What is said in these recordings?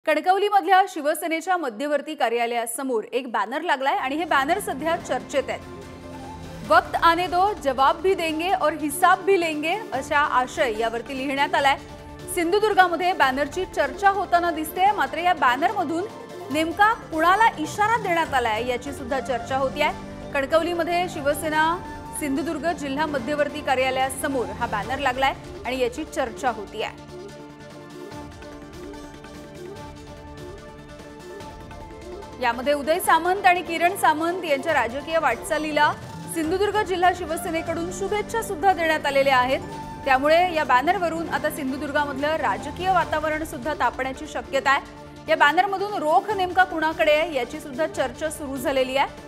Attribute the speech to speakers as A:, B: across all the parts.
A: कणकवलीमधल्या शिवसेनेच्या मध्यवर्ती कार्यालयासमोर एक बॅनर लागलाय आणि हे बॅनर सध्या चर्चेत आहेत। वक्त आने दो, जवाब भी देंगे और हिसाब भी लेंगे अशा आशय यावरती लिहिण्यात आलाय। सिंधुदुर्गामध्ये बॅनरची चर्चा होताना दिसते, मात्र या बॅनरमधून नेमका कुणाला इशारा देण्यात आलाय याची सुद्धा चर्चा होतीये। कणकवलीमध्ये शिवसेना सिंधुदुर्ग जिल्हा मध्यवर्ती कार्यालयासमोर हा बॅनर लागलाय आणि याची चर्चा होतीये। यामध्ये उदय सामंत आणि किरण सामंत यांच्या राजकीय वाटचालीला सिंधुदुर्ग जिल्हा शिवसेनेकडून शुभेच्छा सुद्धा देण्यात आलेल्या आहेत। त्यामुळे या बॅनरवरून आता सिंधुदुर्गामधलं राजकीय वातावरण सुद्धा तापण्याची शक्यता आहे। या बॅनरमधून रोख नेमका कुणाकडे आहे याची सुद्धा चर्चा सुरू झालेली आहे।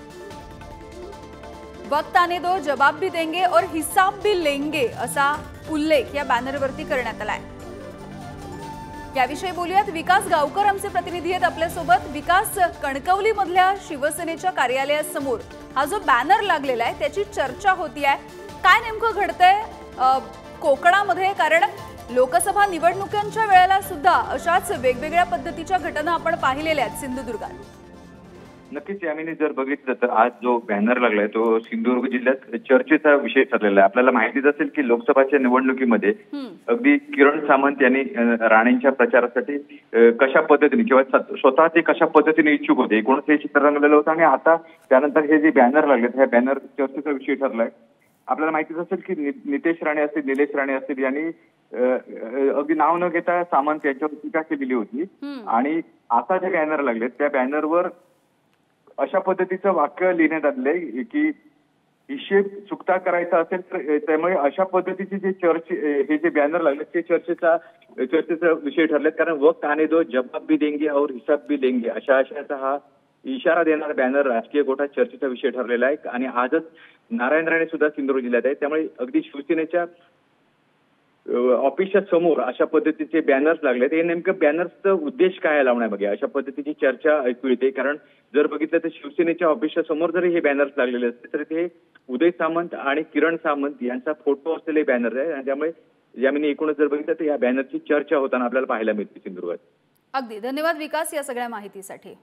A: वक्त आने दो, जवाब भी देंगे और हिसाब भी लेंगे असा उल्लेख या बॅनरवरती करण्यात आलाय। याविषयी बोलूयात, विकास गावकर आमचे प्रतिनिधी आहेत आपल्यासोबत। विकास, कणकवली मधल्या शिवसेनेच्या कार्यालयासमोर हा जो बॅनर लागलेला आहे त्याची चर्चा होतीये, काय नेमकं घडतंय कोकणामध्ये? कारण लोकसभा निवडणुकांच्या वेळेला सुद्धा अशाच वेगवेगळ्या पद्धतीच्या घटना आपण पाहिलेल्या आहेत सिंधुदुर्गात।
B: नक्कीच यामिनी, जर बघितलं तर आज जो बॅनर लागलाय तो सिंधुदुर्ग जिल्ह्यात चर्चेचा विषय ठरलेला आहे। आपल्याला माहितीच असेल की लोकसभाच्या निवडणुकीमध्ये अगदी किरण सामंत यांनी राणेंच्या प्रचारासाठी कशा पद्धतीने किंवा स्वतः ते कशा पद्धतीने इच्छुक होते एकूणच हे चित्र रंगलेलं होतं आणि आता त्यानंतर हे जे बॅनर लागलेत ह्या बॅनर चर्चेचा विषय ठरलाय। आपल्याला माहितीच असेल की नितेश राणे असतील, निलेश राणे असतील यांनी अगदी नाव न घेता सामंत यांच्यावर टीका केलेली होती आणि आता जे बॅनर लागलेत त्या बॅनरवर अशा पद्धतीचं वाक्य लिहिण्यात आलंय की हिशेब चुकता करायचा असेल तर त्यामुळे अशा पद्धतीचे हे जे बॅनर लागले ते चर्चेचा विषय ठरलेत। कारण वक्त आने दो, जवाब भी देंगे और हिसाब भी लेंगे अशा आशयाचा हा इशारा देणारा बॅनर राजकीय गोटात चर्चेचा विषय ठरलेला आहे आणि आजच नारायण राणे सुद्धा सिंधुदुर्ग जिल्ह्यात आहे। त्यामुळे अगदी शिवसेनेच्या ऑफिसच्या समोर अशा पद्धतीचे बॅनर्स लागलेत। हे नेमकं बॅनर्सचा उद्देश काय लावण्यामागे अशा पद्धतीची चर्चा ऐकू येते। कारण जर बघितलं तर शिवसेनेच्या ऑफिसच्या समोर जरी हे बॅनर्स लागलेले असते तर ते उदय सामंत आणि किरण सामंत यांचा फोटो असलेले बॅनर आहे आणि त्यामुळे यामिनी एकूणच जर बघितलं तर या बॅनरची चर्चा होताना आपल्याला पाहायला मिळते सिंधुदुर्गात।
A: अगदी धन्यवाद विकास या सगळ्या माहितीसाठी।